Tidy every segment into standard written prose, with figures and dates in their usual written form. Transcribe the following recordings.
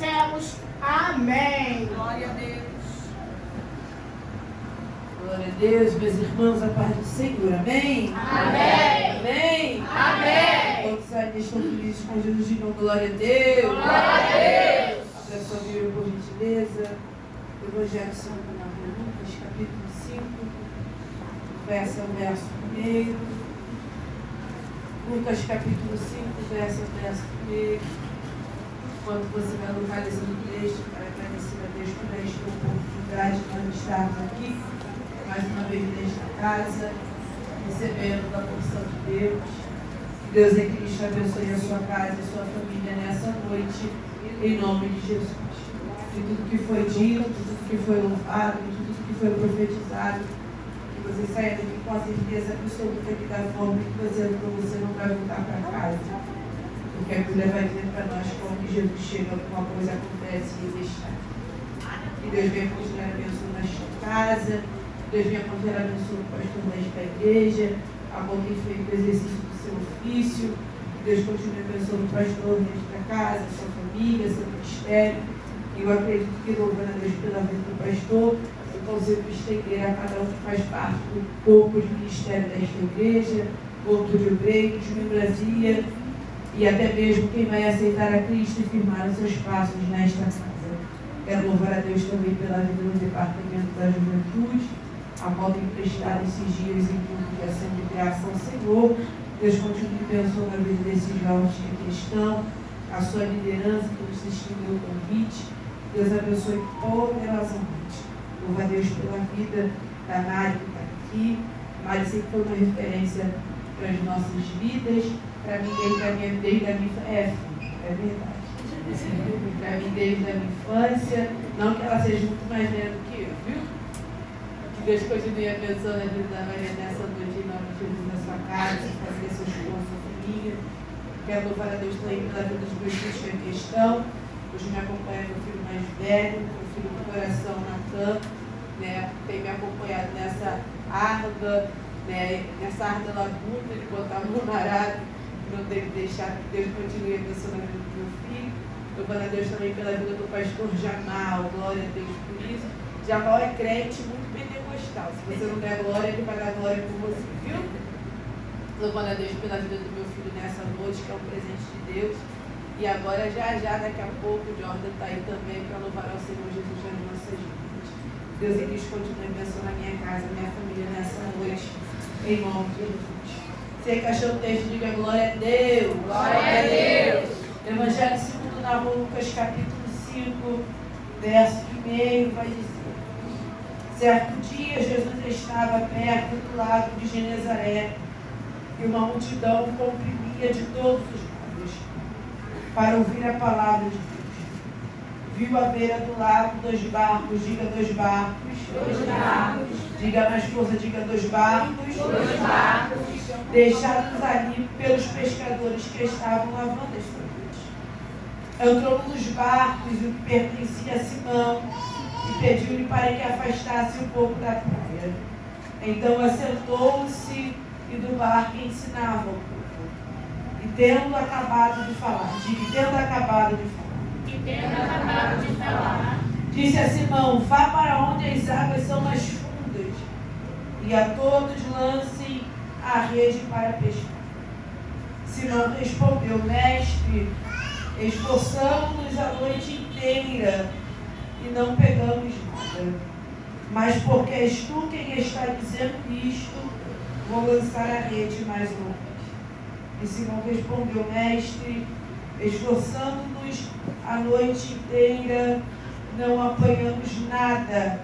agradecemos. Amém. Glória a Deus. Glória a Deus, meus irmãos, a paz do Senhor. Amém? Amém. Amém? Amém. Todos ainda estão felizes com Jesus, digam glória a Deus. Glória a Deus. Abra sua Bíblia, por gentileza. Evangelho segundo Lucas, capítulo 5, verso ao verso 1. Lucas, capítulo 5, verso ao verso 1. Enquanto você vai localizando o texto, para agradecer a Deus por esta oportunidade de nós estarmos aqui, mais uma vez nesta casa, recebendo da porção de Deus. Que Deus em Cristo abençoe a sua casa e a sua família nessa noite, em nome de Jesus. De tudo que foi dito, de tudo que foi louvado, de tudo que foi profetizado, que você saia daqui com a certeza absoluta que da forma que você entrou, você não vai voltar para casa. Porque a Bíblia vai dizer para nós como que Jesus chega, alguma coisa acontece e ele está. Que Deus venha continuar abençoando esta casa, Deus venha continuar abençoando o pastor desta igreja, a qual tem feito o exercício do seu ofício. Que Deus continue abençoando o pastor desta casa, sua família, seu ministério. Eu acredito que, louvando a Deus pela vida do pastor, eu consigo estender a cada um que faz parte do corpo de ministério desta igreja, corpo de obreiros, membresia, e até mesmo quem vai aceitar a Cristo e firmar os seus passos nesta casa. Quero louvar a Deus também pela vida do Departamento da Juventude, a qual tem prestado esses dias em culto de ação de graça ao Senhor. Deus continue abençoando a vida desses jovens que aqui estão, a sua liderança que nos estendeu o convite. Deus abençoe poderosamente. Louva a Deus pela vida da Mari que está aqui. Mari sempre foi uma referência para as nossas vidas. Para mim, desde a minha infância. É verdade. Para mim, desde a minha infância. Não que ela seja muito mais velha do que eu, viu? Que Deus continue abençoando a vida da Maria nessa noite, em nome de Jesus, na sua casa, fazer seu esposo, sua família. Quero louvar a Deus também pela vida dos meus filhos que aqui estão. Hoje me acompanha meu filho mais velho, meu filho do coração, Natan, né? Tem me acompanhado nessa árdua, né? Nessa árdua labuta de botar a mão no arado, não devo deixar que Deus continue abençoando a vida do meu filho. Louvando a Deus também pela vida do pastor Jamal, glória a Deus por isso. Jamal é crente muito pentecostal. Se você não der glória, ele vai dar glória por você, viu? Louvando a Deus pela vida do meu filho nessa noite, que é um presente de Deus. E agora, daqui a pouco, o Jordan está aí também para louvar ao Senhor Jesus nas nossas vidas. Deus em Cristo continue abençoando a minha casa, a minha família nessa noite, em nome de Jesus. Você que achou o texto, diga glória a Deus. Glória a Deus. Evangelho segundo Lucas, capítulo 5, verso 1, vai dizer: certo dia, Jesus estava perto do lago de Genezaré e uma multidão o comprimia de todos os lados para ouvir a palavra de Deus. Viu à beira do lago 2 barcos, diga 2 barcos. 2 barcos. Diga mais força, diga 2 barcos. 2 barcos. Deixados ali pelos pescadores que estavam lavando as redes. Entrou nos barcos, o que pertencia a Simão, e pediu-lhe para que afastasse um pouco da praia. Então assentou-se e do barco ensinava o povo. E tendo acabado de falar, disse a Simão: vá para onde as águas são mais fundas, e a todos lancem a rede para pescar. Simão respondeu: mestre, esforçamos-nos a noite inteira e não pegamos nada. Mas porque és tu quem está dizendo isto, vou lançar a rede mais longe. E Simão respondeu: mestre, esforçando-nos a noite inteira, não apanhamos nada,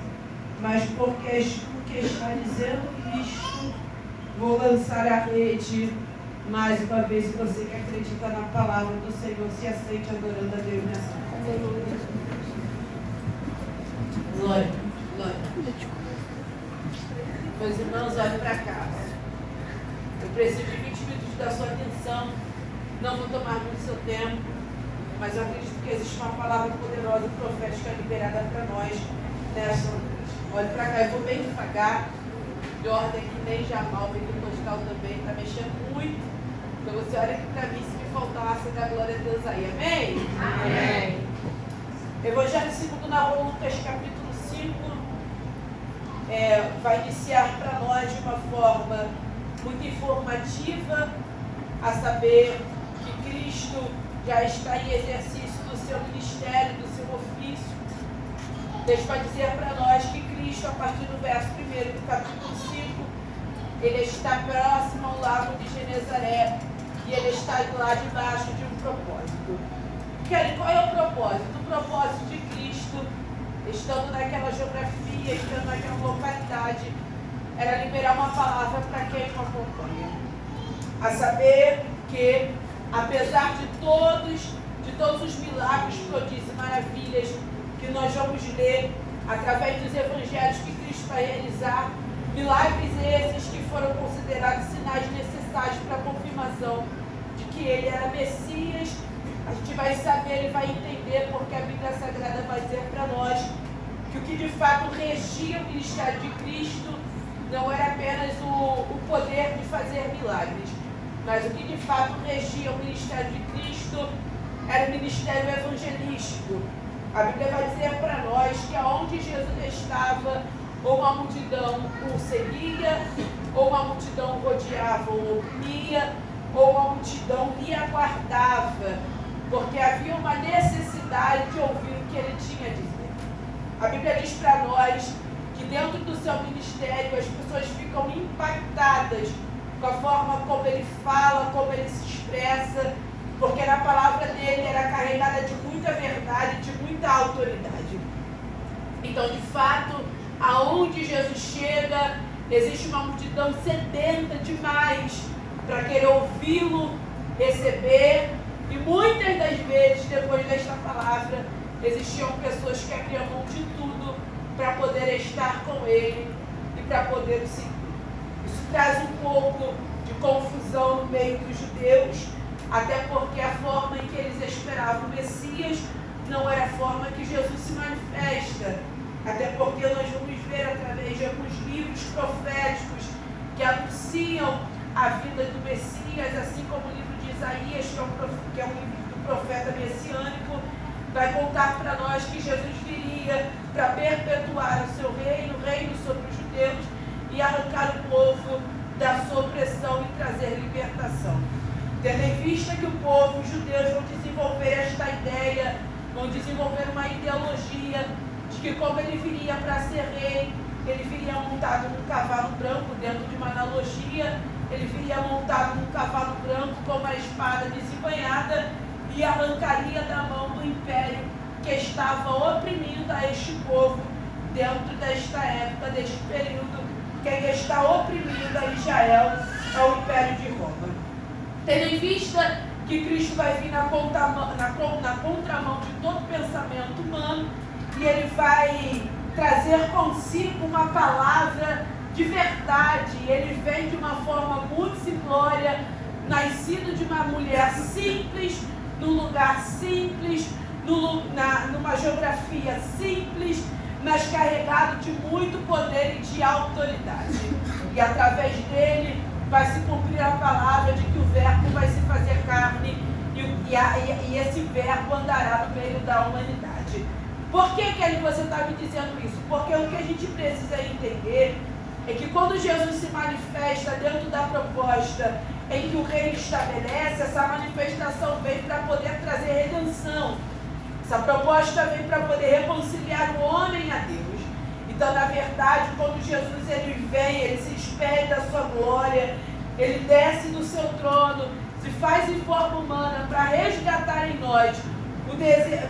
mas porque és tu que está dizendo isto, vou lançar a rede mais uma vez. Você que acredita na palavra do Senhor, se aceite adorando a Deus nessa noite. Glória, glória. Meus irmãos, olhem para cá. Eu preciso de 20 minutos da sua atenção. Não vou tomar muito seu tempo, mas eu acredito que existe uma palavra poderosa e profética liberada para nós nessa noite. Olhe para cá, eu vou bem devagar. De ordem que nem Jamal, pentecostal também, está mexendo muito. Então você olha aqui para mim, se me faltar, você dá glória a Deus aí. Amém? Amém. Evangelho segundo narrou Lucas, capítulo 5, vai iniciar para nós de uma forma muito informativa, a saber que Cristo já está em exercício do seu ministério, do seu ofício. Deus vai dizer para nós que Cristo, a partir do verso 1 do capítulo 5, ele está próximo ao lago de Genezaré e ele está lá debaixo de um propósito. Qual é o propósito? O propósito de Cristo, estando naquela geografia, estando naquela localidade, era liberar uma palavra para quem o acompanha. A saber que, apesar de todos os milagres, prodígios e maravilhas que nós vamos ler através dos evangelhos que Cristo vai realizar, milagres esses que foram considerados sinais necessários para a confirmação de que ele era Messias, a gente vai saber e vai entender, porque a Bíblia Sagrada vai dizer para nós que o que de fato regia o ministério de Cristo não era apenas o poder de fazer milagres, mas o que de fato regia o ministério de Cristo era o ministério evangelístico. A Bíblia vai dizer para nós que aonde Jesus estava, ou uma multidão o seguia, ou uma multidão rodeava ou oprimia, ou uma multidão lhe aguardava, porque havia uma necessidade de ouvir o que ele tinha a dizer. A Bíblia diz para nós que dentro do seu ministério as pessoas ficam impactadas com a forma como ele fala, como ele se expressa, porque na palavra dele era carregada de muita verdade, de muita autoridade. Então, de fato, aonde Jesus chega, existe uma multidão sedenta demais para querer ouvi-lo, receber, e muitas das vezes, depois desta palavra, existiam pessoas que abriam mão de tudo para poder estar com ele e para poder o seguir. Isso traz um pouco de confusão no meio dos judeus, até porque a forma em que eles esperavam o Messias não era a forma que Jesus se manifesta, até porque nós vamos ver através de alguns livros proféticos que anunciam a vinda do Messias, assim como o livro de Isaías, que é um livro do profeta messiânico, vai contar para nós que Jesus viria para perpetuar o seu reino sobre os judeus e arrancar o povo da sua opressão e trazer libertação. Tendo em vista que o povo, os judeus, vão desenvolver esta ideia, vão desenvolver uma ideologia de que como ele viria para ser rei, ele viria montado num cavalo branco, dentro de uma analogia, ele viria montado num cavalo branco com uma espada desembainhada e arrancaria da mão do império que estava oprimindo a este povo dentro desta época, deste período. Quem está oprimindo a Israel é o Império de Roma. Tendo em vista que Cristo vai vir na contramão de todo pensamento humano e ele vai trazer consigo uma palavra de verdade, ele vem de uma forma muito simplória, nascido de uma mulher simples, num lugar simples, numa geografia simples, mas carregado de muito poder e de autoridade. E através dele vai se cumprir a palavra de que o verbo vai se fazer carne e esse verbo andará no meio da humanidade. Por que você está me dizendo isso? Porque o que a gente precisa entender é que quando Jesus se manifesta dentro da proposta em que o reino estabelece, essa manifestação vem para poder trazer redenção. Essa proposta vem para poder reconciliar o homem a Deus. Então, na verdade, quando Jesus ele vem, ele se espelha da sua glória, ele desce do seu trono, se faz em forma humana para resgatar em nós,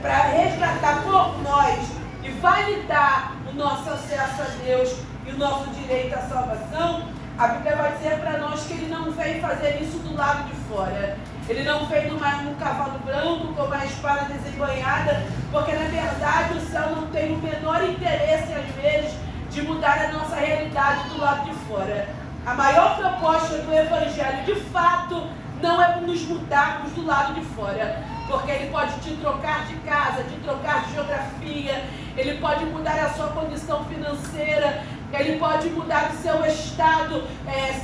para resgatar por nós e validar o nosso acesso a Deus e o nosso direito à salvação. A Bíblia vai dizer para nós que ele não veio fazer isso do lado de fora. Ele não veio num cavalo branco com uma espada desembainhada, porque na verdade o céu não tem o menor interesse às vezes de mudar a nossa realidade do lado de fora. A maior proposta do Evangelho de fato não é nos mudarmos do lado de fora, porque ele pode te trocar de casa, te trocar de geografia, ele pode mudar a sua condição financeira, ele pode mudar o seu estado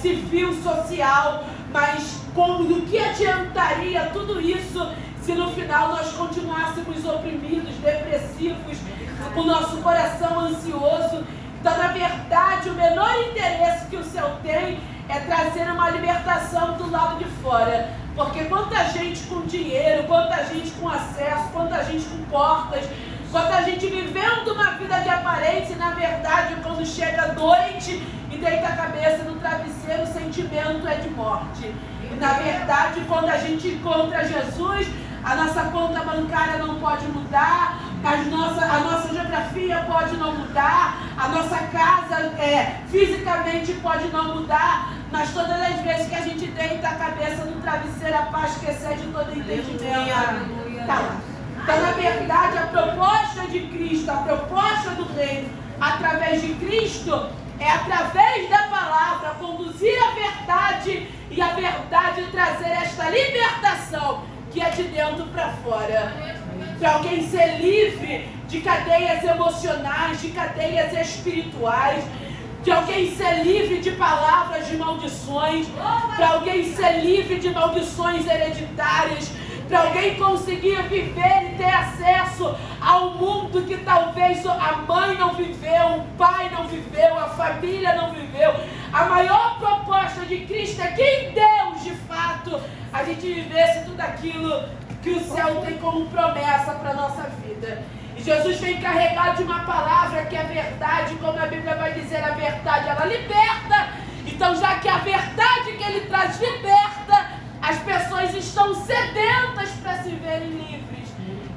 civil, social, mas do que adiantaria tudo isso se no final final nós continuássemos oprimidos, depressivos, com o nosso coração ansioso. Então, na verdade, o menor interesse que o céu tem é trazer uma libertação do lado de fora. Porque quanta gente com dinheiro, quanta gente com acesso, quanta gente com portas, quanta gente vivendo uma vida de aparência, e na verdade, quando chega a noite e deita a cabeça no travesseiro, o sentimento é de morte. E na verdade, quando a gente encontra Jesus, a nossa conta bancária não pode mudar, a nossa geografia pode não mudar, a nossa casa fisicamente pode não mudar, mas todas as vezes que a gente deita a cabeça no travesseiro, a paz que excede todo entendimento está lá. Então, na verdade, a proposta de Cristo, a proposta do reino, através de Cristo, é através da palavra conduzir a verdade e a verdade trazer esta libertação que é de dentro para fora. Para alguém ser livre de cadeias emocionais, de cadeias espirituais, de alguém ser livre de palavras de maldições, para alguém ser livre de maldições hereditárias, para alguém conseguir viver e ter acesso ao mundo que talvez a mãe não viveu, o pai não viveu, a família não viveu. A maior proposta de Cristo é que em Deus, de fato, a gente vivesse tudo aquilo que o céu tem como promessa para a nossa vida. E Jesus vem carregado de uma palavra que é verdade, como a Bíblia vai dizer, a verdade ela liberta. Então, já que a verdade que ele traz liberta, as pessoas estão sedentas para se verem livres.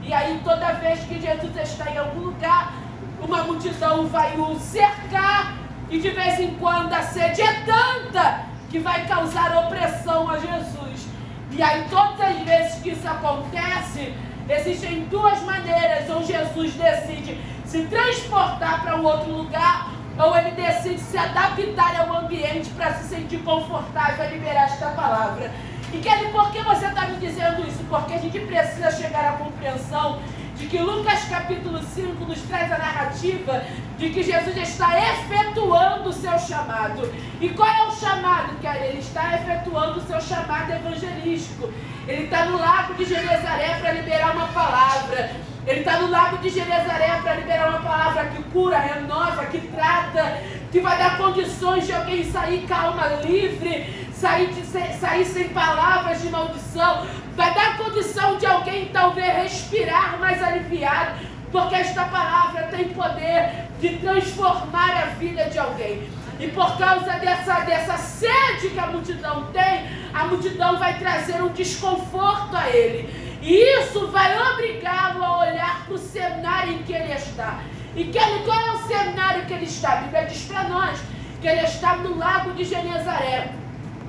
E aí, toda vez que Jesus está em algum lugar, uma multidão vai o cercar, e de vez em quando a sede é tanta que vai causar opressão a Jesus. E aí, todas as vezes que isso acontece, existem duas maneiras: ou Jesus decide se transportar para um outro lugar, ou ele decide se adaptar ao ambiente para se sentir confortável a liberar esta palavra. E Kelly, por que você está me dizendo isso? Porque a gente precisa chegar à compreensão de que Lucas capítulo 5 nos traz a narrativa de que Jesus está efetuando o seu chamado. E qual é o chamado, Kelly? Ele está efetuando o seu chamado evangelístico. Ele está no lago de Genezaré para liberar uma palavra. Ele está no lago de Genezaré para liberar uma palavra que cura, renova, que trata, que vai dar condições de alguém sair calma, livre, sair sem palavras de maldição. Vai dar condição de alguém talvez respirar mais aliviado, porque esta palavra tem poder de transformar a vida de alguém. E por causa dessa sede que a multidão tem, a multidão vai trazer um desconforto a ele. E isso vai obrigá-lo a olhar para o cenário em que ele está. E qual é o cenário que ele está? A Bíblia diz para nós que ele está no lago de Genezaré.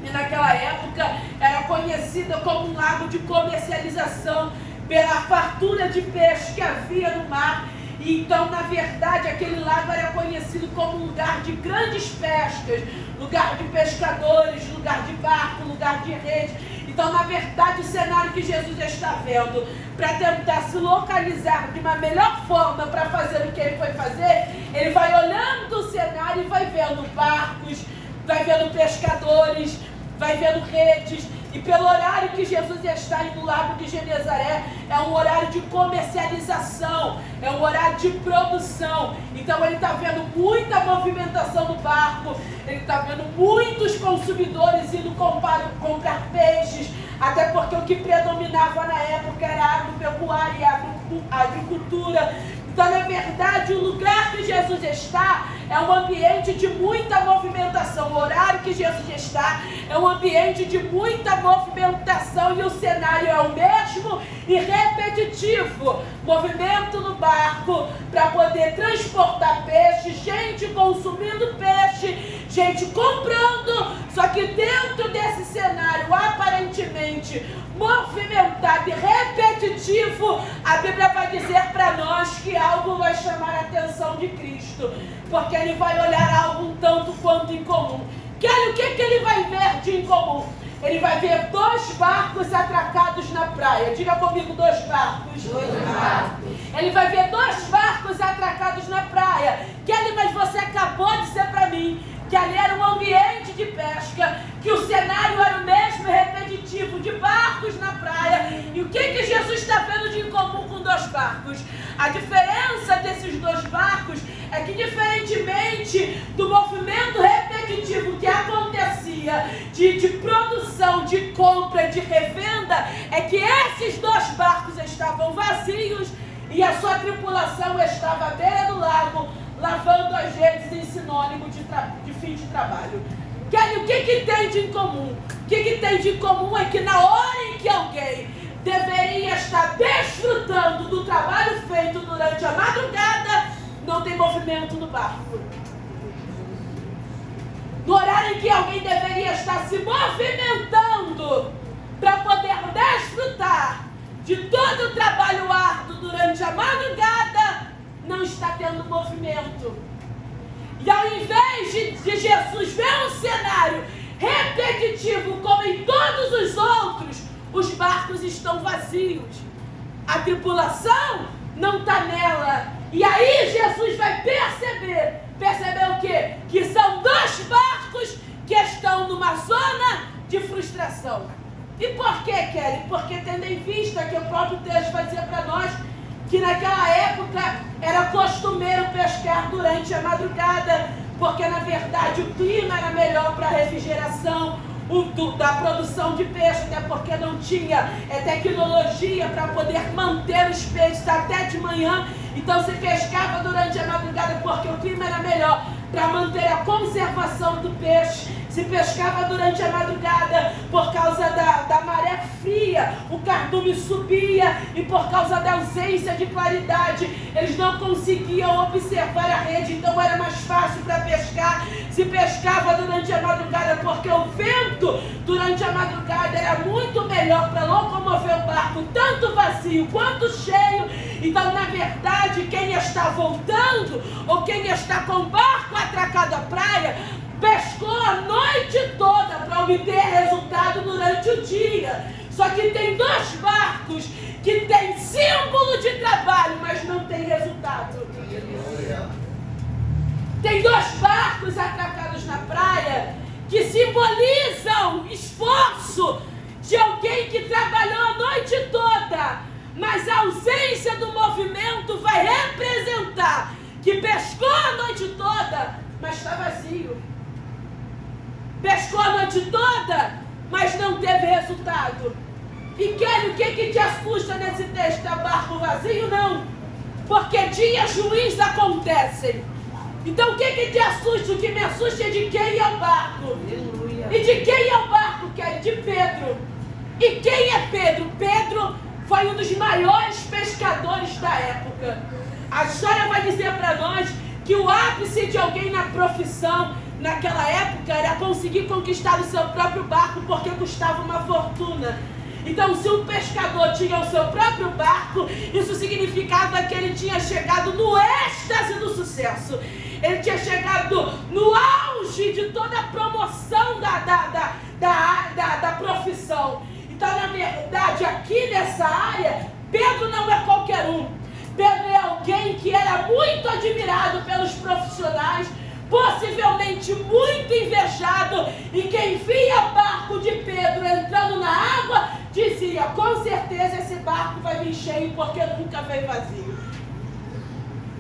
E naquela época era conhecida como um lago de comercialização pela fartura de peixe que havia no mar. E então, na verdade, aquele lago era conhecido como um lugar de grandes pescas, lugar de pescadores, lugar de barco, lugar de rede. Então, na verdade, o cenário que Jesus está vendo, para tentar se localizar de uma melhor forma para fazer o que ele foi fazer, ele vai olhando o cenário e vai vendo barcos, vai vendo pescadores, vai vendo redes. E pelo horário que Jesus está indo no lago de Genezaré, é um horário de comercialização, é um horário de produção. Então ele está vendo muita movimentação no barco, ele está vendo muitos consumidores indo comprar peixes, até porque o que predominava na época era a agropecuária e a agricultura. Então, na verdade, o lugar que Jesus está é um ambiente de muita movimentação. O horário que Jesus está é um ambiente de muita movimentação e o cenário é o mesmo e repetitivo. Movimento no barco para poder transportar peixe, gente consumindo peixe, gente comprando. Só que dentro desse cenário aparentemente movimentado e repetitivo, a Bíblia vai dizer para nós que algo vai chamar a atenção de Cristo, porque ele vai olhar algo um tanto quanto incomum. O que ele vai ver de incomum? Ele vai ver 2 barcos atracados na praia. Diga comigo, 2 barcos. 2 barcos. Ele vai ver 2 barcos atracados na praia. Kelly, mas você acabou de dizer para mim que ali era um ambiente de pesca, que o cenário era o mesmo mesmo e repetitivo de barcos na praia. E o que Jesus está vendo de incomum com dois barcos? A diferença desses dois barcos é que, diferentemente do movimento repetitivo que acontecia de produção, de compra, de revenda, é que esses dois barcos estavam vazios e a sua tripulação estava à beira do lago, lavando as redes em sinônimo de fim de trabalho. Kelly, o que tem de incomum? O que tem de incomum é que na hora em que alguém deveria estar desfrutando do trabalho feito durante a madrugada, não tem movimento no barco. No horário em que alguém deveria estar se movimentando para poder desfrutar de todo o trabalho árduo durante a madrugada, não está tendo movimento. E ao invés de Jesus ver um cenário repetitivo como em todos os outros, os barcos estão vazios. A tripulação não está nela. E aí Jesus vai perceber o quê? Que são dois barcos que estão numa zona de frustração. E por quê, Kelly? Porque tendo em vista que o próprio texto vai dizer para nós que naquela época era costumeiro pescar durante a madrugada, porque na verdade o clima era melhor para a refrigeração da produção de peixe, até porque não tinha tecnologia para poder manter os peixes até de manhã. Então se pescava durante a madrugada porque o clima era melhor para manter a conservação do peixe. Se pescava durante a madrugada por causa da maré fria, o cardume subia e por causa da ausência de claridade, eles não conseguiam observar a rede, então era mais fácil para pescar. Se pescava durante a madrugada porque o vento durante a madrugada era muito melhor para locomover o barco, tanto vazio quanto cheio. Então, na verdade, quem está voltando ou quem está com o barco atracado à praia, pescou a noite toda para obter resultado durante o dia. Só que tem dois barcos que têm símbolo de trabalho, mas não tem resultado. Tem dois barcos atracados na praia que simbolizam esforço de alguém que trabalhou a noite toda, mas a ausência do movimento vai representar que pescou a noite toda, mas está vazio. Pescou a noite toda, mas não teve resultado. E Kelly, o que te assusta nesse texto? É barco vazio? Não. Porque dias ruins acontecem. Então o que te assusta? O que me assusta é de quem é o barco. Aleluia. E de quem é o barco, Kelly? De Pedro. E quem é Pedro? Pedro foi um dos maiores pescadores da época. A história vai dizer para nós que o ápice de alguém na profissão naquela época era conseguir conquistar o seu próprio barco, porque custava uma fortuna. Então, se um pescador tinha o seu próprio barco, isso significava que ele tinha chegado no êxtase do sucesso. Ele tinha chegado no auge de toda a promoção da profissão. Então, na verdade, aqui nessa área, Pedro não é qualquer um. Pedro é alguém que era muito admirado pelos profissionais, possivelmente muito invejado, e quem via o barco de Pedro entrando na água, dizia, com certeza esse barco vai vir cheio, porque nunca veio vazio.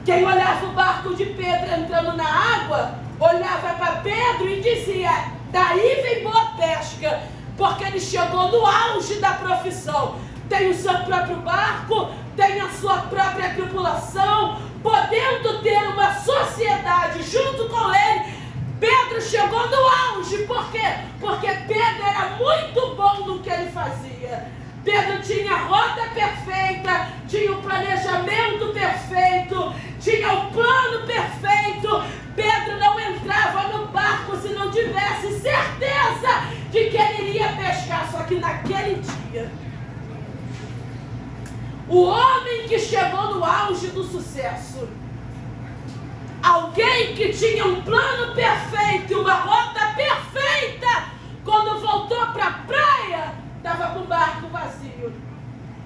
Quem olhava o barco de Pedro entrando na água, olhava para Pedro e dizia, daí vem boa pesca, porque ele chegou no auge da profissão. Tem o seu próprio barco, tem a sua própria tripulação, podendo ter uma sociedade junto com ele. Pedro chegou no auge, por quê? Porque Pedro era muito bom no que ele fazia. Pedro tinha a rota perfeita, tinha o planejamento perfeito, tinha o plano perfeito. Pedro não entrava no barco se não tivesse certeza de que ele iria pescar, só que naquele dia, o homem que chegou no auge do sucesso, alguém que tinha um plano perfeito e uma rota perfeita, quando voltou para a praia, estava com o barco vazio.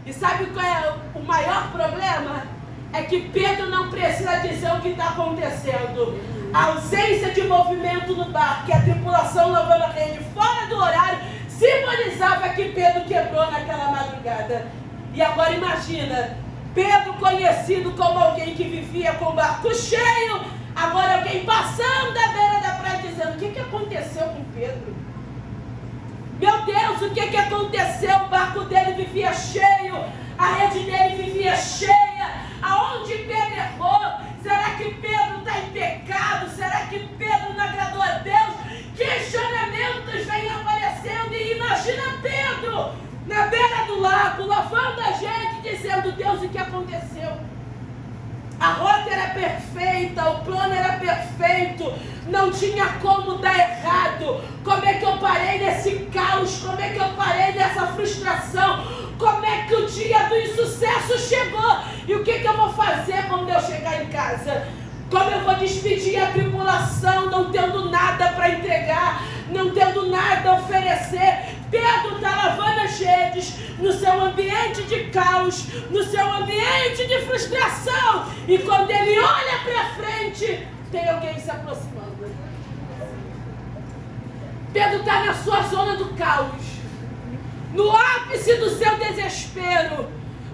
E sabe qual é o maior problema? É que Pedro não precisa dizer o que está acontecendo. A ausência de movimento no barco e a tripulação lavando a rede fora do horário simbolizava que Pedro quebrou naquela madrugada. E agora imagina, Pedro conhecido como alguém que vivia com o barco cheio, agora alguém passando da beira da praia dizendo: o que aconteceu com Pedro? Meu Deus, o que aconteceu? O barco dele vivia cheio, a rede dele vivia cheia. Aonde Pedro errou? Será que Pedro está em pecado? Será que Pedro não agradou a Deus? Questionamentos vêm aparecendo e imagina Pedro na beira do lago, lavando a gente, dizendo: Deus, o que aconteceu? A rota era perfeita, o plano era perfeito, não tinha como dar errado. Como é que eu parei nesse caos? Como é que eu parei nessa frustração? Como é que o dia do insucesso chegou? E o que eu vou fazer quando eu chegar em casa? Como eu vou despedir a tripulação, não tendo nada para entregar, não tendo nada a oferecer? Pedro está lavando as redes no seu ambiente de caos, no seu ambiente de frustração. E quando ele olha para frente, tem alguém se aproximando. Pedro está na sua zona do caos, no ápice do seu desespero,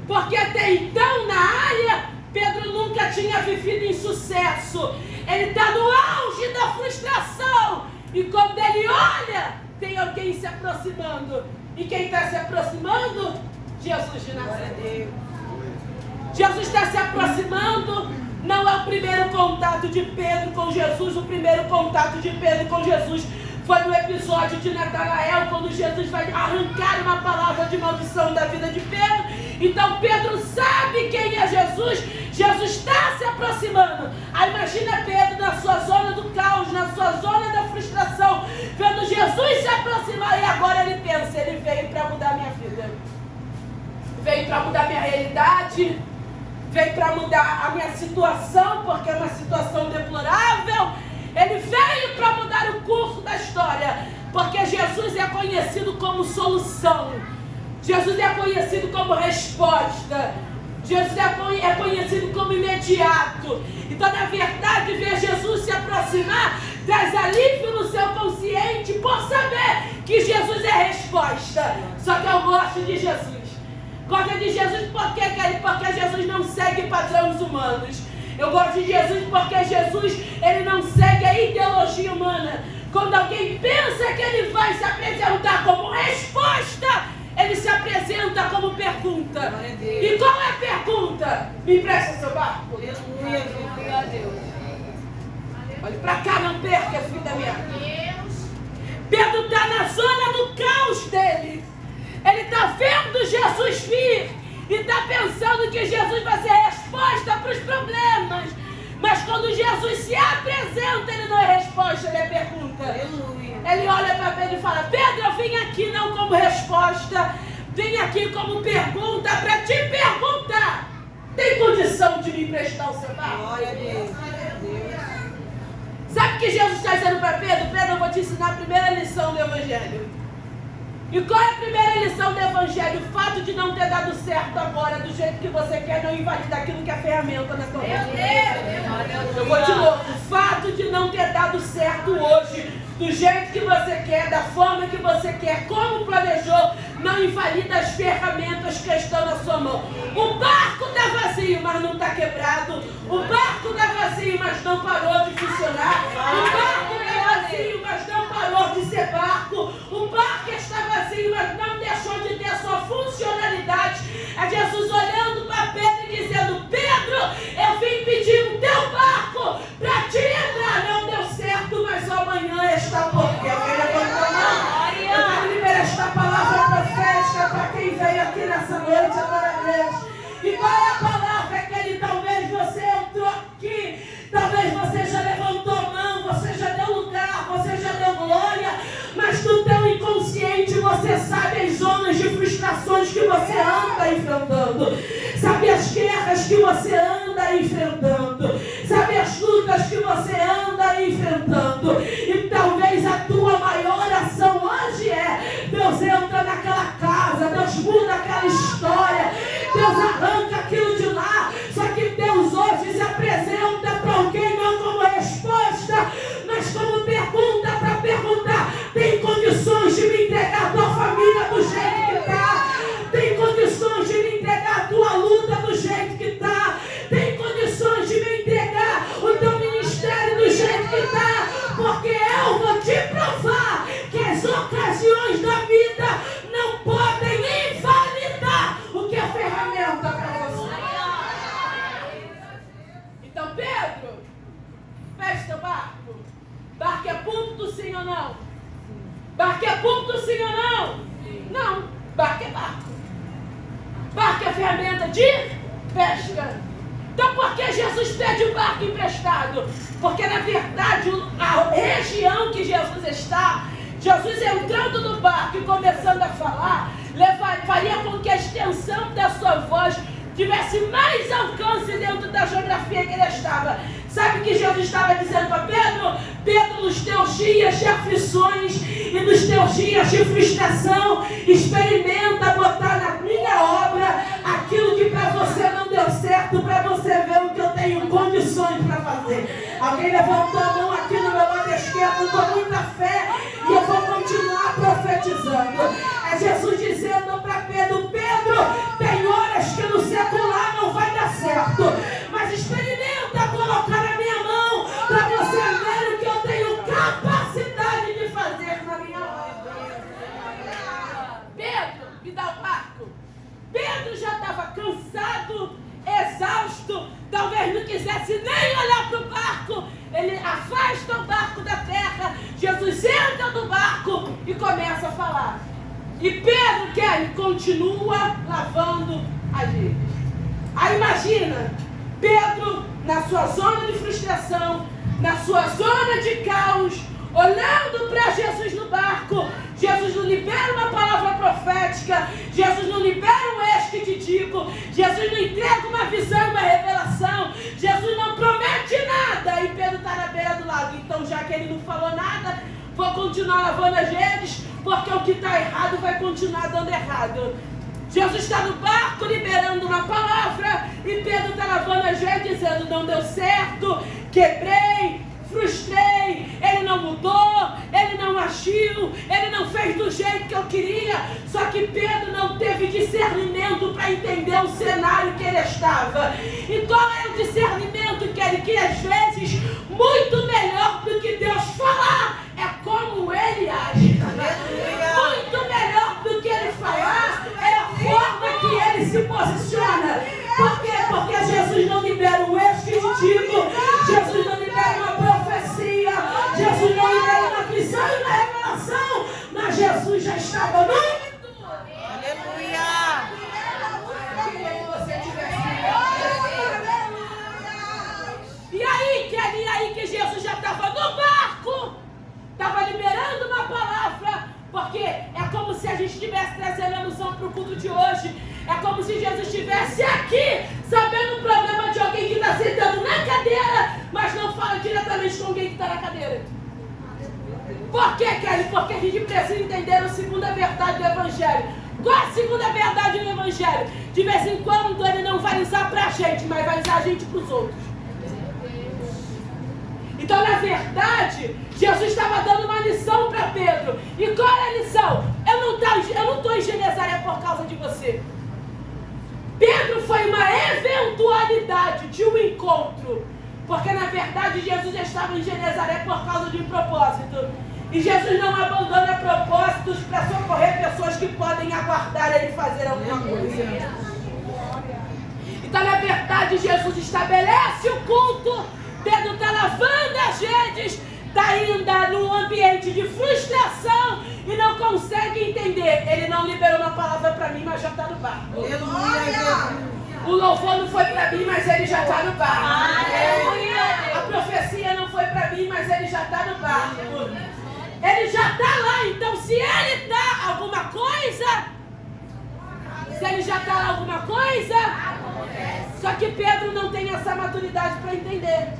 porque até então na área Pedro nunca tinha vivido insucesso. Ele está no auge da frustração. E quando ele olha, tem alguém se aproximando. E quem está se aproximando? Jesus de Nazaré. Jesus está se aproximando. Não é o primeiro contato de Pedro com Jesus. O primeiro contato de Pedro com Jesus foi no episódio de Natanael, quando Jesus vai arrancar uma palavra de maldição da vida de Pedro. Então Pedro sabe quem é Jesus. Jesus está se aproximando. Aí imagina Pedro na sua zona do caos, na sua zona da frustração, vendo Jesus se aproximar. E agora ele pensa: ele veio para mudar minha vida, veio para mudar minha realidade, veio para mudar a minha situação, porque é uma situação deplorável. Ele veio para mudar o curso da história, porque Jesus é conhecido como solução. Jesus é conhecido como resposta. Jesus é conhecido como imediato. Então, na verdade, ver Jesus se aproximar traz alívio no seu consciente por saber que Jesus é resposta. Só que eu gosto de Jesus. Gosto de Jesus porque Jesus não segue padrões humanos. Eu gosto de Jesus porque Jesus, ele não segue a ideologia humana. Quando alguém pensa que ele vai se apresentar como resposta, ele se apresenta como pergunta. E qual é a pergunta? Me empresta seu barco? Aleluia, glória a Deus. Olhe pra cá, não perca, filha minha. Pedro está na zona do caos dele. Ele está vendo Jesus vir e está pensando que Jesus vai ser resposta para os problemas. Mas quando Jesus se apresenta, ele não é resposta, ele é pergunta. Aleluia. Ele olha para Pedro e fala: Pedro, eu vim aqui não como resposta, vim aqui como pergunta para te perguntar: tem condição de me emprestar o seu barco? Glória a Deus. Sabe o que Jesus está dizendo para Pedro? Pedro, eu vou te ensinar a primeira lição do Evangelho. E qual é a primeira lição do Evangelho? O fato de não ter dado certo agora, do jeito que você quer, não invalida aquilo que é ferramenta na tua vida. Eu vou de novo. O fato de não ter dado certo hoje, do jeito que você quer, da forma que você quer, como planejou, não invalida as ferramentas que estão na sua mão. O barco está vazio, mas não está quebrado. O barco está vazio, mas não parou de funcionar. O barco está vazio, mas não parou de ser barco. O barco está vazio, mas não deixou de ter a sua funcionalidade. É Jesus olhando para Pedro e dizendo: Pedro, eu vim pedir o teu barco para te entrar. Não deu certo, mas amanhã está por quê? Alguém levantou a mão? Eu quero liberar esta palavra profética para quem veio aqui nessa noite, agora mesmo. E qual é a palavra que ele talvez você entrou aqui, talvez você já levantou a mão, você já deu lugar, você já deu glória, mas no teu inconsciente você sabe as zonas de frustrações que você anda enfrentando, sabe as guerras que você anda enfrentando, sabe as lutas que você anda enfrentando. E talvez a tua maior ação hoje é: Deus entra naquela casa, Deus muda aquela história, Deus arranca aquilo de lá. Só que Deus hoje se apresenta para alguém não como resposta, mas como pergunta, para perguntar: tem condições de me entregar a tua família? de pesca. Então por que Jesus pede o barco emprestado? Porque na verdade a região que Jesus está, Jesus entrando no barco e começando a falar, faria com que a extensão da sua voz tivesse mais alcance dentro da geografia que ele estava. Sabe o que Jesus estava dizendo para Pedro? Pedro, nos teus dias de aflições e nos teus dias de frustração, experimenta botar na minha obra aquilo que para você não deu certo, para você ver o que eu tenho condições para fazer. Alguém levantou a mão aqui no meu lado esquerdo com muita fé e eu vou continuar profetizando. É Jesus dizendo para Pedro: Pedro, tem horas que no secular não vai dar certo, mas experimenta colocar a minha mão para você ver o que eu tenho capacidade de fazer na minha obra. Pedro, me dá o barco. Pedro já estava cansado, exausto, talvez não quisesse nem olhar para o barco. Ele afasta o barco da terra. Jesus entra no barco e começa a falar. E Pedro, ele continua lavando as redes. Aí imagina, Pedro na sua zona de frustração, na sua zona de caos, olhando para Jesus no barco. Jesus não libera uma palavra profética, Jesus não libera um eixo que te digo, Jesus não entrega uma visão, uma revelação, Jesus não promete nada. E Pedro está na beira do lago. Então, já que ele não falou nada, vou continuar lavando as redes, porque o que está errado vai continuar dando errado. Jesus está no barco liberando uma palavra e Pedro está lavando as redes dizendo: não deu certo, quebrei, frustrei, ele não mudou, ele não agiu, ele não fez do jeito que eu queria. Só que Pedro não teve discernimento para entender o cenário que ele estava. E qual é o discernimento que ele queria? Às vezes, muito melhor do que Deus falar, é como ele age. Muito melhor do que ele falar é a forma que ele se posiciona. Por quê? Porque Jesus não libera o eixo que te digo, Jesus não libera uma profecia, Jesus não libera uma visão e uma revelação, mas Jesus já estava no... Aleluia! E aí que Jesus já estava no barco, estava liberando uma palavra, porque é como se a gente estivesse trazendo a noção para o culto de hoje. É como se Jesus estivesse aqui, sabendo o problema de alguém que está sentado na cadeira, mas não fala diretamente com alguém que está na cadeira. Por quê, Kelly? Porque a gente precisa entender a segunda verdade do Evangelho. Qual a segunda verdade do Evangelho? De vez em quando ele não vai usar para a gente, mas vai usar a gente para os outros. Então, na verdade, Jesus estava dando uma lição para Pedro. E qual é a lição? Eu não estou em Genezaré por causa de você. Pedro foi uma eventualidade de um encontro. Porque, na verdade, Jesus estava em Genezaré por causa de um propósito. E Jesus não abandona propósitos para socorrer pessoas que podem aguardar ele fazer alguma coisa. Então, na verdade, Jesus estabelece o culto. Pedro está lavando as redes, está ainda num ambiente de frustração e não consegue entender. Ele não liberou uma palavra para mim, mas já está no barco. O louvor não foi para mim, mas ele já está no barco. A profecia não foi para mim, mas ele já está no barco. Ele já está lá. Então, se ele está alguma coisa, só que Pedro não tem essa maturidade para entender.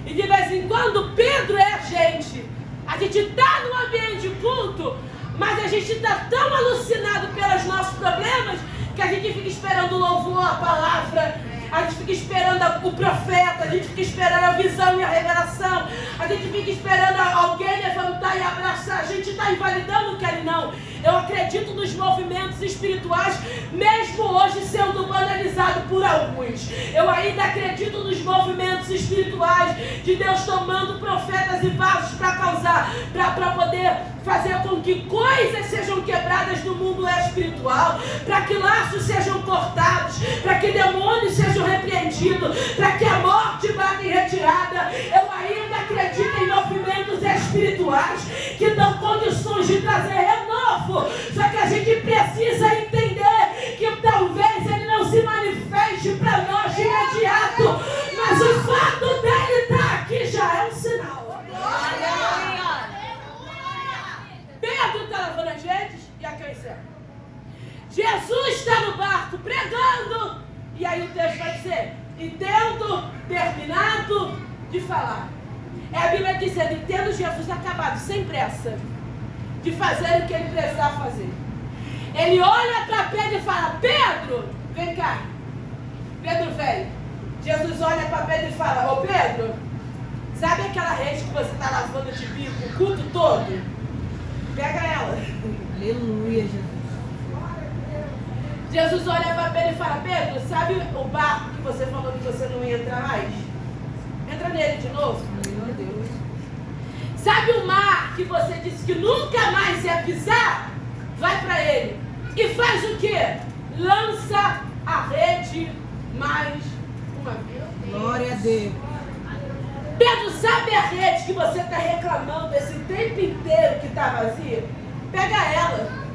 E de vez em quando Pedro é a gente. A gente está no ambiente de culto, mas a gente está tão alucinado pelos nossos problemas que a gente fica esperando o louvor, a palavra, a gente fica esperando o profeta, a gente fica esperando a visão e a revelação, a gente fica esperando alguém levantar e abraçar. A gente está invalidando o que ele não. Eu acredito nos movimentos espirituais, mesmo hoje sendo banalizado por alguns. Eu ainda acredito nos movimentos espirituais de Deus tomando profetas e vasos para poder fazer com que coisas sejam quebradas no mundo espiritual, para que laços sejam cortados, para que demônios sejam repreendidos, para que a morte vá em retirada. Eu ainda acredito em movimentos espirituais que dão condições de trazer renovo. Só que a gente precisa entender que talvez ele não se manifeste E aí o texto vai dizer, e tendo terminado de falar. É a Bíblia dizendo, e tendo Jesus acabado, sem pressa, de fazer o que ele precisava fazer. Ele olha para Pedro e fala, Pedro, vem cá. Pedro vem. Jesus olha para Pedro e fala, ô Pedro, sabe aquela rede que você está lavando de bico o culto todo? Pega ela. Aleluia, Jesus. Jesus olha para Pedro e fala, Pedro, sabe o barco que você falou que você não ia entrar mais? Entra nele de novo. Meu Deus. Sabe o mar que você disse que nunca mais ia pisar? Vai para ele. E faz o quê? Lança a rede mais uma vez. Glória a Deus. Pedro, sabe a rede que você está reclamando esse tempo inteiro que está vazia? Pega ela.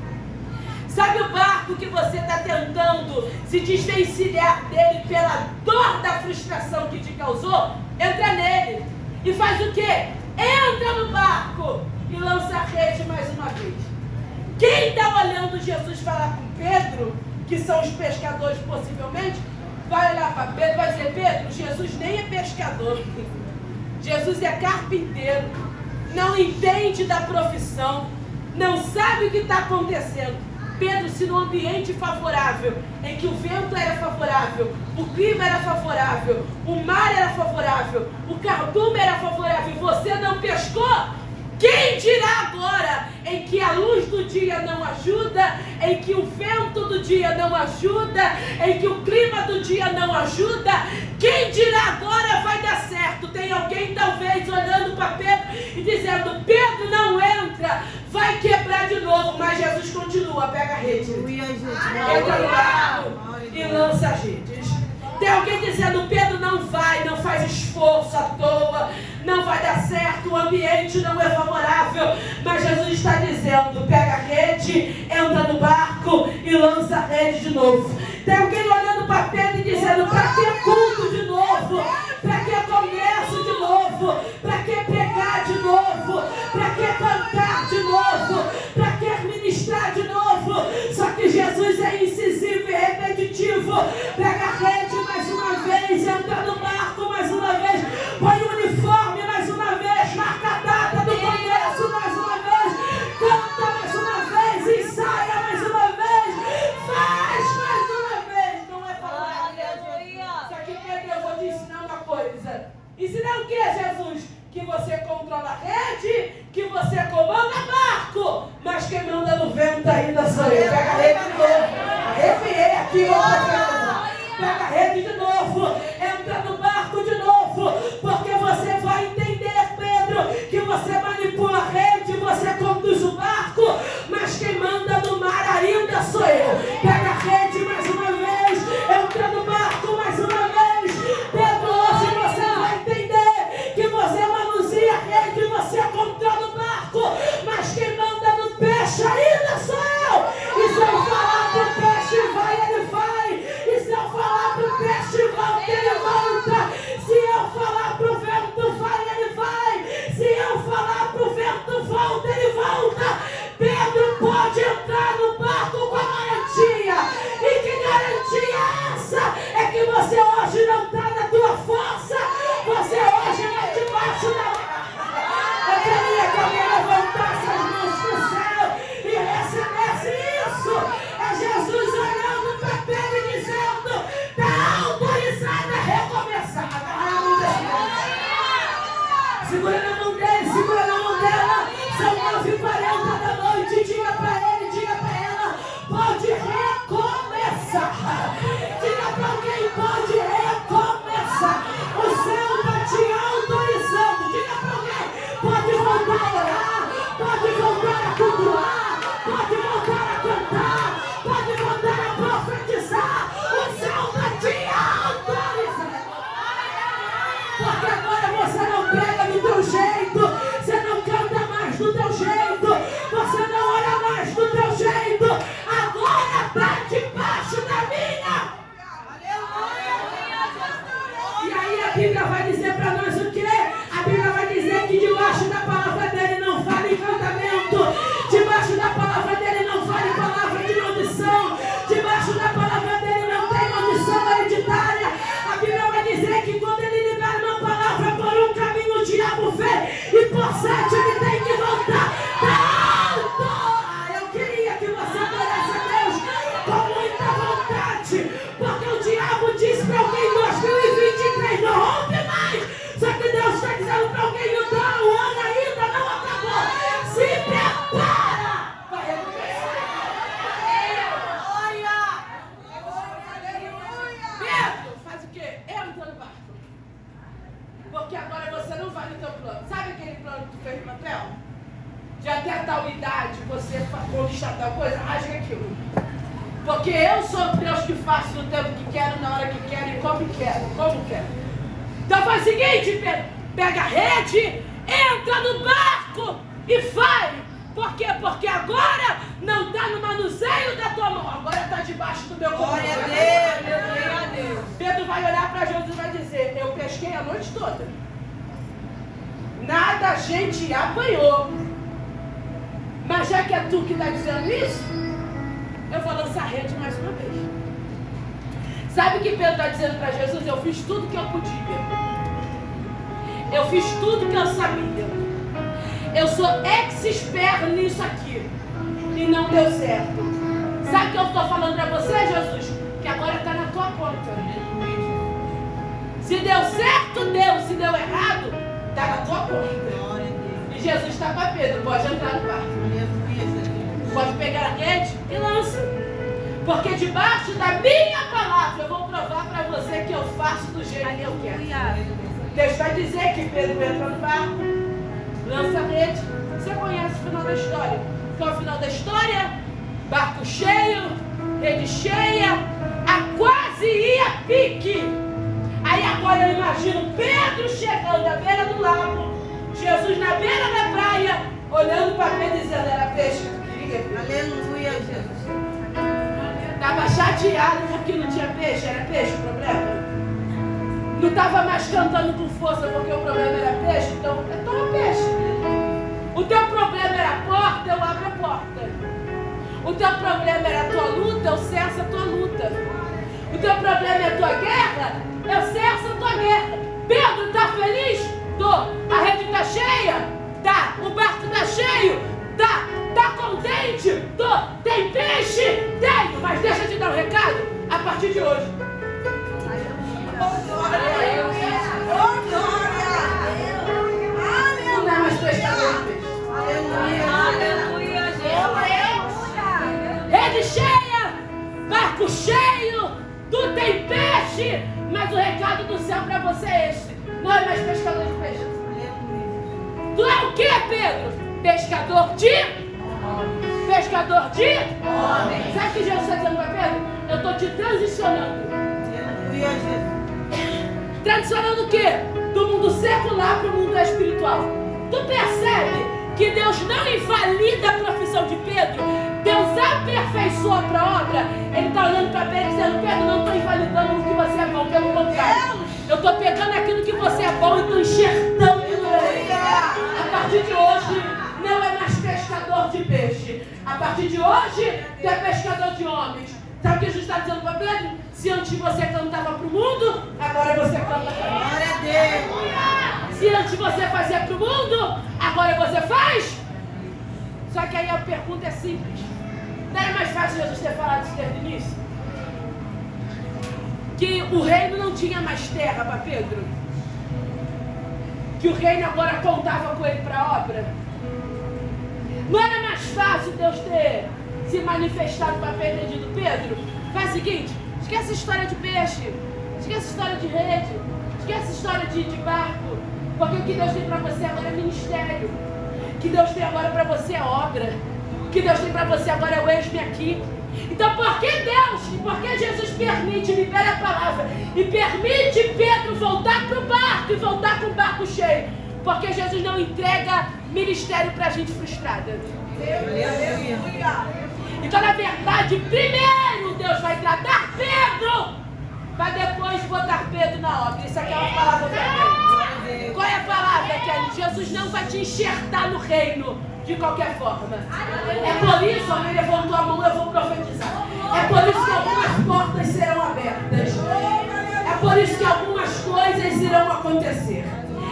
Sabe o barco que você está tentando se desvencilhar dele pela dor da frustração que te causou? Entra nele. E faz o quê? Entra no barco e lança a rede mais uma vez. Quem está olhando Jesus falar com Pedro, que são os pescadores possivelmente, vai olhar para Pedro e vai dizer, Pedro, Jesus nem é pescador. Jesus é carpinteiro, não entende da profissão, não sabe o que está acontecendo. Pedro, se no ambiente favorável, em que o vento era favorável, o clima era favorável, o mar era favorável, o cardume era favorável e você não pescou, quem dirá agora em que a luz do dia não ajuda, em que o vento do dia não ajuda, em que o clima do dia não ajuda, quem dirá agora vai dar certo? Tem alguém talvez olhando para Pedro e dizendo, Pedro não entra, vai quebrar de novo, mas Jesus continua, pega a rede, entra no barco e lança as redes. Tem alguém dizendo, Pedro não vai, não faz esforço à toa, não vai dar certo, o ambiente não é favorável, mas Jesus está dizendo, pega a rede, entra no barco e lança a rede de novo. Tem alguém olhando para Pedro e dizendo, para que culto de novo? Para que congresso de novo? Para que pregar de novo? Para que cantar de novo? Para que ministrar de novo? Só que Jesus é incisivo e repetitivo. Pega a rede mais uma vez, entra no barco mais uma vez, põe o uniforme mais uma vez, marca a data do congresso mais uma vez, canta mais uma vez, ensaia mais uma vez, faz mais uma vez. Não é favorável. Só que Pedro, eu vou te ensinar uma coisa. Ensinar o que, Jesus? Que você controla a rede, que você comanda barco, mas quem manda no vento ainda sou eu. Pega a rede de novo. Arrepiei aqui outra vez. Pega a rede de novo. Entra no barco de novo. Porque você vai entender, Pedro, que você manipula a rede, você conduz o barco, mas quem manda no mar ainda sou eu. Pega a rede mais uma vez. Entra no barco mais uma vez. Pedro, hoje você vai entender que você manuseia a rede, você controla o barco, mas quem manda no peixe ainda sou eu. E se eu falar pro peixe vai, ele vai. E se eu falar pro peixe volta, ele volta. Se eu falar pro vento vai, ele vai. Se eu falar pro vento volta, ele volta. Pedro pode entrar no barco com a garantia. E que garantia é essa? É que você hoje não está na tua força. Você hoje está debaixo da... Eu queria que alguém levantasse as mãos para o céu e recebesse isso. É Jesus olhando para Pedro e dizendo, está autorizada a recomeçar. Segura na mão dele, segura na mão dela. São 9h40 da noite. Diga para ele, diga para ela, pode recomeçar. Diga para alguém, pode recomeçar. O céu está te autorizando. Diga para alguém, pode voltar a orar, pode voltar a cultuar, pode voltar a cantar, pode voltar a profetizar. O céu está te autorizando. Porque agora você não prega do teu jeito, você não canta mais do teu jeito, você não ora mais do teu jeito. Agora está debaixo da minha. E aí a Bíblia vai dizer para nós o quê? A Bíblia vai dizer que debaixo da palavra dele não fala encantamento, debaixo da palavra dele não fala palavra de maldição, debaixo da palavra dele não tem maldição, ele o teu plano. Sabe aquele plano que tu fez no papel? De até tal idade você conquistar tal coisa? Rasga aquilo. Porque eu sou Deus que faço no tempo que quero, na hora que quero e como quero. Então faz o seguinte, Pedro. Pega a rede, entra no barco e vai. Por quê? Porque agora não está no manuseio da tua mão. Agora está debaixo do meu comando. Glória a Deus. Pedro vai olhar para Jesus e vai dizer: eu pesquei a noite toda. Nada a gente apanhou. Mas já que é tu que está dizendo isso, eu vou lançar a rede mais uma vez. Sabe o que Pedro está dizendo para Jesus? Eu fiz tudo que eu podia. Eu fiz tudo que eu sabia. Eu sou ex-expert nisso aqui. E não deu certo. Sabe o que eu estou falando para você, Jesus? Que agora está na tua conta. Se deu certo, deu. Se deu errado, está na tua conta. E Jesus está para Pedro. Pode entrar no barco. Pode pegar a rede e lança. Porque debaixo da minha palavra eu vou provar para você que eu faço do jeito que eu quero. Deus vai dizer que Pedro entra no barco, lança a rede. Você conhece o final da história. Qual é o final da história? Barco cheio, rede cheia, a quase ia a pique. Aí agora eu imagino Pedro chegando à beira do lago, Jesus na beira da praia, olhando para Pedro e dizendo: era peixe que tu queria? Aleluia, Jesus. Estava chateado porque não tinha peixe. Era peixe o problema? Não estava mais cantando com força porque o problema era peixe? Então toma peixe. O teu problema era a porta, eu abro a porta. O teu problema era a tua luta, eu cesso a tua luta. O teu problema é a tua guerra, eu cesso a tua guerra. Pedro, está feliz? Tô. A rede está cheia? Tá. O barco está cheio? Tá. Tá contente? Tô. Tem peixe? Tenho. Mas deixa eu te dar um recado. A partir de hoje. Não dá mais pescador de peixe. Rede cheia, barco cheio, tu tem peixe, mas o recado do céu para você é este: não é mais pescador de peixe. Tu é o que, Pedro? Pescador de homens. Pescador de homens. Sabe o que Jesus está dizendo para Pedro? Eu estou te transicionando. Aleluia, Jesus. Transicionando o quê? Do mundo secular para o mundo espiritual. Tu percebe que Deus não invalida a profissão de Pedro? Deus aperfeiçoa para a obra. Ele está olhando para Pedro e dizendo: Pedro, não estou invalidando o que você é bom, pelo contrário. Eu estou pegando aquilo que você é bom e estou enxertando no ele. A partir de hoje, não é mais pescador de peixe. A partir de hoje, tu é pescador de homens. Sabe o que Jesus está dizendo para Pedro? Se antes você cantava para o mundo, agora você canta para mim. Glória a Deus. Se antes você fazia para o mundo, agora você faz. Só que aí a pergunta é simples. Não era mais fácil Jesus ter falado isso desde o início? Que o reino não tinha mais terra para Pedro? Que o reino agora contava com ele para a obra? Não era mais fácil Deus ter se manifestado para Pedro e dito: Pedro, faz o seguinte, esquece a história de peixe, esquece a história de rede, esquece a história de barco, porque o que Deus tem para você agora é ministério, o que Deus tem agora para você é obra, o que Deus tem para você agora é o eis-me aqui. Então por que Deus, por que Jesus permite, libera a palavra e permite Pedro voltar para o barco e voltar com o barco cheio? Porque Jesus não entrega ministério para gente frustrada. Aleluia. Então, na verdade, primeiro Deus vai tratar Pedro, para depois botar Pedro na obra. Isso aqui é uma palavra para Deus. Qual é a palavra, Kelly? Jesus não vai te enxertar no reino de qualquer forma. É por isso, alguém levantou a mão, eu vou profetizar. É por isso que algumas portas serão abertas. É por isso que algumas coisas irão acontecer.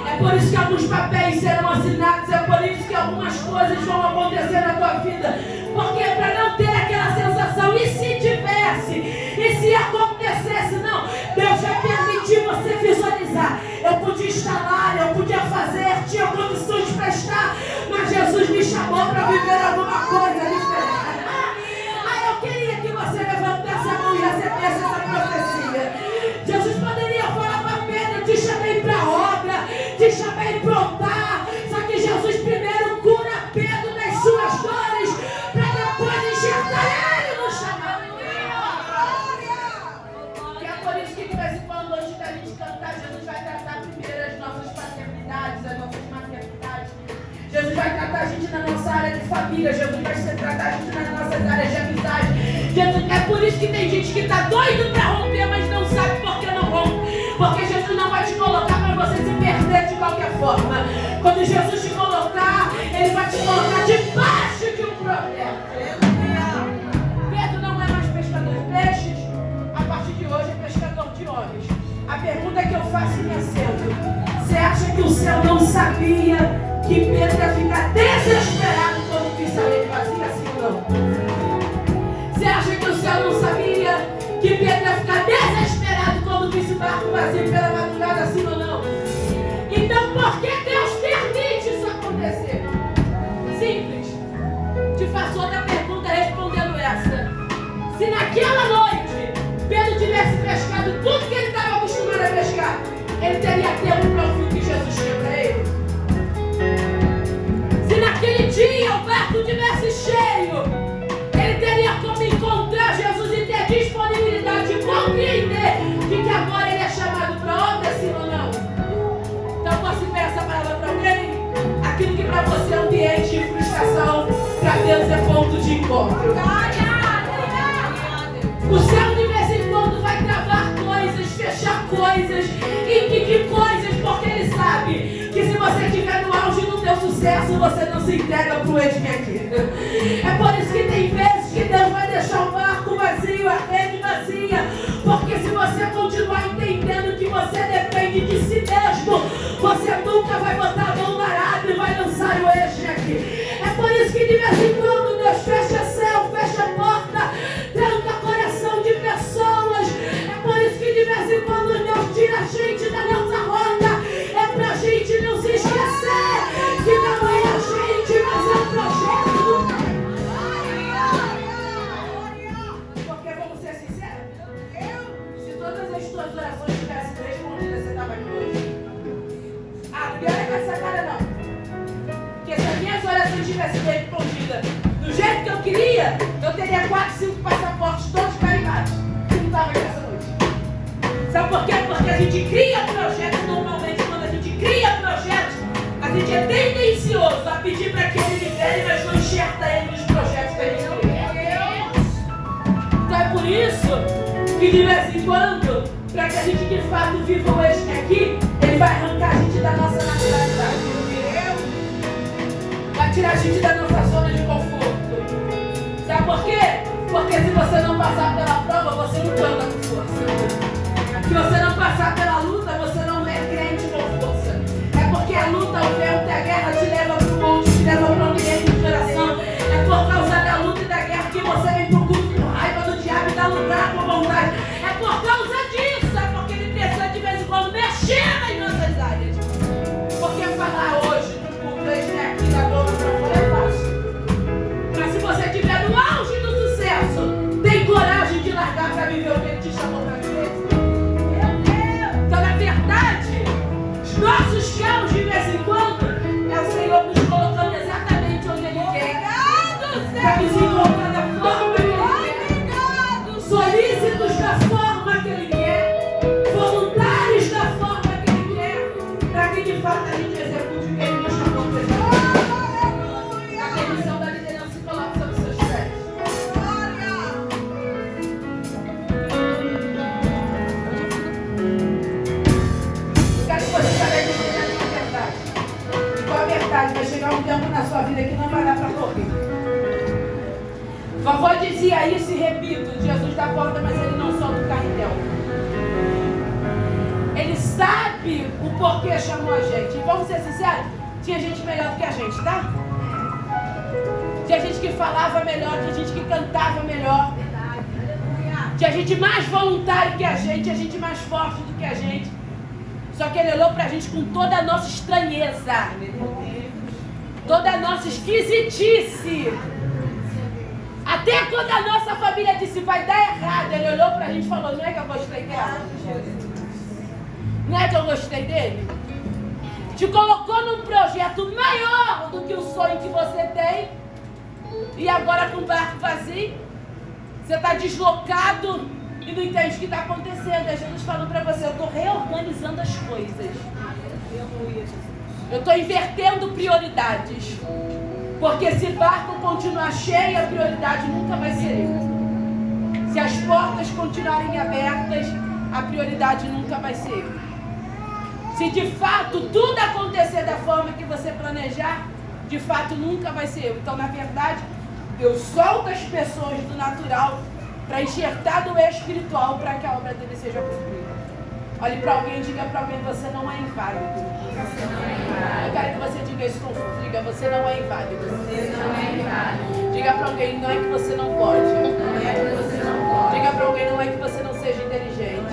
É por isso que alguns papéis serão assinados. É por isso que algumas coisas vão acontecer na tua vida. Porque é para não ter aquela sensação, e se tivesse, e se acontecesse, não. Deus vai permitir você visualizar. Eu podia estar lá, eu podia fazer, tinha condições para estar, mas Jesus me chamou para viver alguma coisa diferente. Eu queria que você levantasse a mão e recebesse essa profecia. Jesus poderia falar para Pedro: te chamei para a obra, te chamei para o vez em quando, antes da gente cantar, Jesus vai tratar primeiro as nossas paternidades, as nossas maternidades. Jesus vai tratar a gente na nossa área de família. Jesus vai tratar a gente nas nossas áreas de amizade. Jesus, é por isso que tem gente que está doido para romper, mas não sabe por que não rompe. Porque Jesus não vai te colocar para você se perder de qualquer forma. Quando Jesus te colocar, Ele vai te colocar debaixo de um problema. Pedro não é mais pescador de peixes. A partir de hoje é pescador de homens. A pergunta que eu faço me assento: você acha que o céu não sabia que Pedro ia ficar desesperado quando visse a lei vazia, sim ou não? Você acha que o céu não sabia que Pedro ia ficar desesperado quando visse o barco vazio pela madrugada, sim ou não? Então por que Deus permite isso acontecer? Simples. Te faço outra pergunta respondendo essa. Se naquela noite Pedro tivesse pescado tudo que ele estava acostumado a pescar, ele teria tempo para ouvir o que Jesus tinha para ele? Se naquele dia o barco tivesse cheio, ele teria como encontrar Jesus e ter disponibilidade de compreender de que agora ele é chamado para obra, sim ou não? Então posso liberar essa palavra para alguém? Aquilo que para você é ambiente de frustração, para Deus é ponto de encontro. O céu de vez em quando vai travar coisas, fechar coisas, impedir coisas, porque ele sabe que se você estiver no auge do teu sucesso, você não se entrega para o aqui. É por isso que tem vezes que Deus vai deixar o barco vazio, a rede vazia, porque se você continuar entendendo que você depende de si mesmo, você nunca vai botar a mão na arada e vai lançar o eixo aqui. É por isso que de vez em quando Deus fecha céu, fecha porta, tranca coração de pessoas. É por isso que de vez em quando Deus tira a gente da nossa rota. É pra gente não se esquecer que não é a gente, mas é o projeto. Porque vamos ser sinceros, se todas as tuas orações tivessem respondidas, você estava aqui hoje. Ah, não olha com essa cara não. Porque se as minhas orações tivessem respondidas do jeito que eu queria, eu teria 4, 5 passaportes todos carimbados. Que não estava aqui essa noite. Sabe por quê? Porque a gente cria projetos normalmente. Quando a gente cria projetos, a gente é tendencioso a pedir para que ele libere, mas não enxerta ele nos projetos que a gente cria. Então é por isso que de vez em quando, para que a gente de fato viva o eixo aqui, ele vai arrancar a gente da nossa naturalidade. Vai tirar a gente da nossa zona de conforto. Sabe por quê? Porque se você não passar pela prova, você não anda com força. Se você não passar pela luta, você não é crente com força. É porque a luta, o vento e a guerra te levam para o monte, te levam para o ambiente de oração. É por causa da luta e da guerra que você vem para o culto com raiva do diabo e dá lutar com vontade. É por causa disso, é porque ele precisa de vez em quando mexer nas nossas áreas. Porque falar hoje do culto aqui da boca para fora é fácil. Mas se você estiver no auge do sucesso, tem coragem de largar para viver o que ele te chamou para viver? Então, na verdade, os nossos carros de vez em quando é o Senhor nos colocando exatamente onde Ele quer. Para nos encontrar da forma que Ele quer. Solícitos da forma que Ele quer. Voluntários da forma que Ele quer. Para que de fato a gente execute o que Ele nos chamou para fazer. A permissão da liderança se coloca sobre seus pés. Eu quero que você saiba entender a minha verdade. E qual a verdade? Vai chegar um tempo na sua vida que não vai dar para correr. Vovó dizia isso e repito: Jesus dá porta, mas Ele não solta o carretel. Ele sabe o porquê chamou a gente. E vamos ser sinceros, tinha gente melhor do que a gente, tá? Tinha gente que falava melhor, tinha gente que cantava melhor. Tinha gente mais voluntária que a gente mais forte do que a gente. Só que Ele olhou pra gente com toda a nossa estranheza, toda a nossa esquisitice. Até quando a nossa família disse vai dar errado, Ele olhou pra gente e falou: não é que eu gostei dela? Não é que eu gostei dele? Te colocou num projeto maior do que o sonho que você tem. E agora com o barco vazio, você está deslocado e não entende o que está acontecendo. É Jesus falando para você, eu estou reorganizando as coisas. Eu estou invertendo prioridades. Porque se o barco continuar cheio, a prioridade nunca vai ser eu. Se as portas continuarem abertas, a prioridade nunca vai ser eu. Se de fato tudo acontecer da forma que você planejar, de fato nunca vai ser eu. Então, na verdade, Deus solta as pessoas do natural para enxertar do espiritual para que a obra dele seja cumprida. Olhe para alguém e diga para alguém, você não é inválido. Eu quero que você diga isso confuso. Diga, você não é inválido. Diga para alguém, não é que você não pode. Diga para alguém, não é que você não seja inteligente.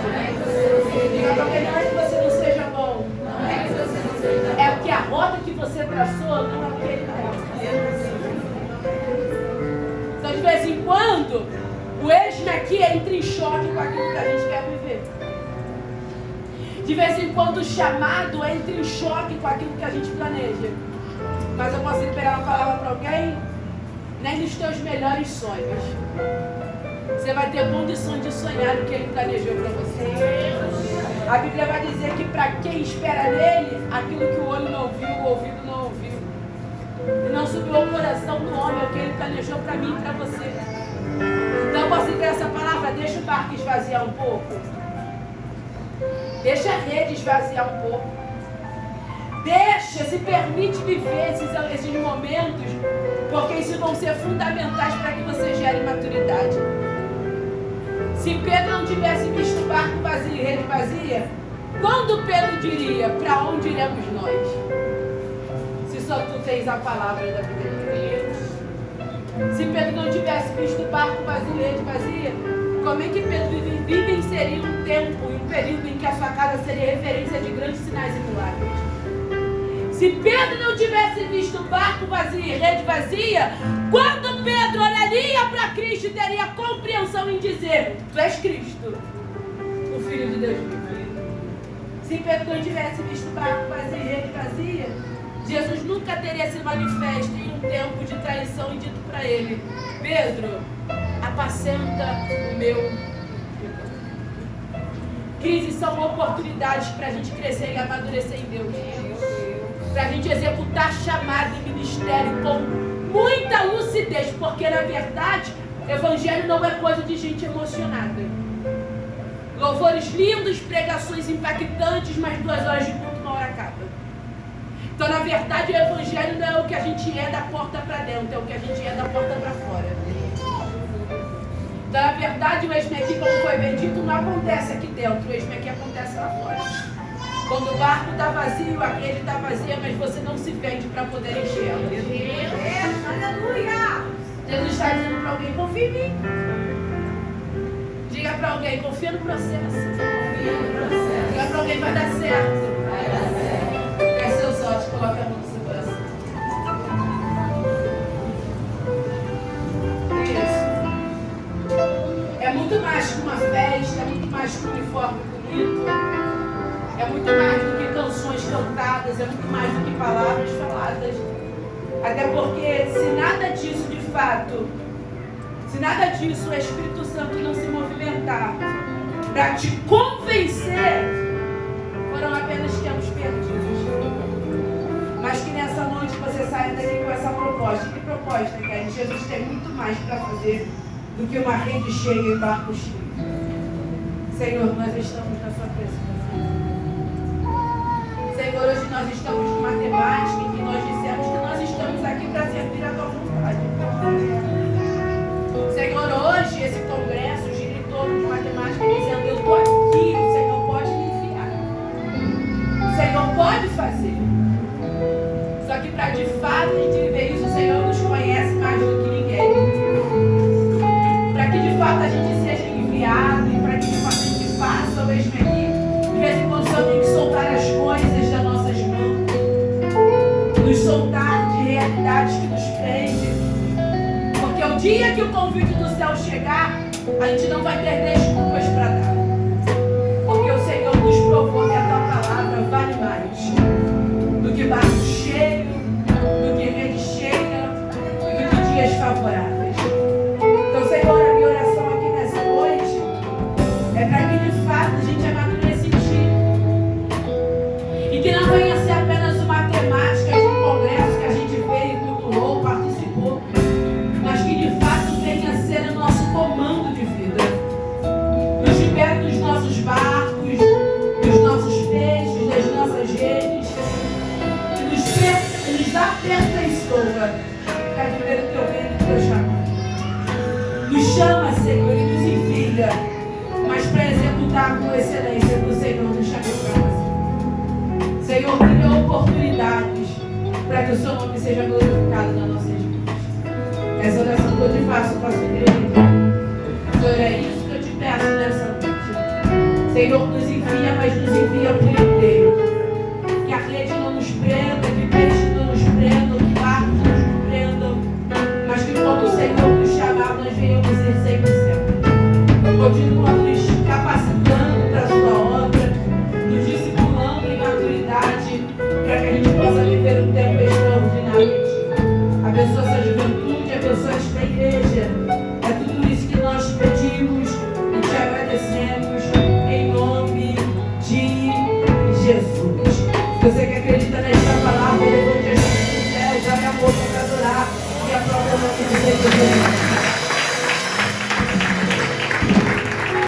Diga para alguém, não é que você não seja bom. É porque a rota que você traçou não é o que ele é. Então, de vez em quando, o eixo aqui entra em choque com aquilo que a gente quer viver. De vez em quando o chamado entra em choque com aquilo que a gente planeja. Mas eu posso liberar uma palavra para alguém? Nem nos teus melhores sonhos você vai ter condições de sonhar o que ele planejou para você. A Bíblia vai dizer que para quem espera nele, aquilo que o olho não viu, o ouvido não ouviu, e não subiu ao coração do homem o que ele planejou para mim e para você. Então eu posso liberar essa palavra, deixa o barco esvaziar um pouco. Deixa a rede esvaziar um pouco. Deixa, se permite viver esses momentos, porque isso vão ser fundamentais para que você gere maturidade. Se Pedro não tivesse visto o barco vazio e rede vazia, quando Pedro diria, para onde iremos nós? Se só tu tens a palavra da vida de Deus. Se Pedro não tivesse visto o barco vazio e rede vazia, como é que Pedro vivenciaria um tempo e um período em que a sua casa seria referência de grandes sinais e milagres? Se Pedro não tivesse visto o barco vazio e rede vazia, quando Pedro olharia para Cristo, teria compreensão em dizer, tu és Cristo, o Filho de Deus vivo. Se Pedro não tivesse visto o barco vazio e rede vazia, Jesus nunca teria se manifesto em um tempo de traição e dito para ele, Pedro, apacenta o meu rebanho. Crises são oportunidades para a gente crescer e amadurecer em Deus. Para a gente executar chamado e ministério com muita lucidez, porque na verdade, evangelho não é coisa de gente emocionada. Louvores lindos, pregações impactantes, mas 2 horas de culto, 1 hora acaba. Então, na verdade, o evangelho não é o que a gente é da porta para dentro, é o que a gente é da porta para fora. Então, na verdade, o esme-aqui, como foi bem dito, não acontece aqui dentro, o esme-aqui acontece lá fora. Quando o barco está vazio, a rede está vazia, mas você não se vende para poder encher. Aleluia! Jesus está dizendo para alguém, confia em mim. Diga para alguém, confia no processo. Diga para alguém, vai dar certo. Feche seus olhos, coloque a mão no seu coração. Isso. É muito mais que uma festa, é muito mais que um uniforme bonito. É muito mais do que canções cantadas, é muito mais do que palavras faladas. Até porque se nada disso de fato, se nada disso o Espírito Santo não se movimentar para te convencer, foram apenas tempos perdidos. Mas que nessa noite você saia daqui com essa proposta. Que proposta, querido? Jesus tem muito mais para fazer do que uma rede cheia e barco cheio. Senhor, nós estamos na sua presença. Senhor, hoje nós estamos com matemática em que nós dissemos que nós estamos aqui para servir a tua vontade. Senhor, hoje esse congresso gira em torno de matemática dizendo, eu estou aqui, o Senhor pode me enviar. O Senhor pode fazer. Só que para de fato a gente viver isso, o Senhor nos conhece mais do que ninguém. Para que de fato a gente seja enviado e para que de fato a gente faça o mesmo aqui. De vez em quando o Senhor tem que soltar as coisas das nossas mãos, nos soltar de realidades que nos prendem, porque o dia que o convite do céu chegar, a gente não vai ter desculpas para dar, porque o Senhor nos provou que a tua palavra vale mais do que barco cheio, do que rede cheia, do que dias favoráveis. Então, Senhor, a minha oração aqui nessa noite que o seu nome seja glorificado na nossa vida. Essa oração que eu te faço para a sua igreja. Senhor, é isso que eu te peço nessa noite. Senhor, nos envia, mas nos envia por inteiro. Que a rede não nos prenda, que o peixe não nos prenda, que barcos não nos prendam, mas que quando o Senhor nos chamar, nós venhamos ir 100%. Continua nos capacitando para a sua obra, nos discipulando em maturidade, para que a gente possa viver um tempo extraordinário. Abençoa essa juventude, abençoa esta igreja. É tudo isso que nós pedimos e te agradecemos.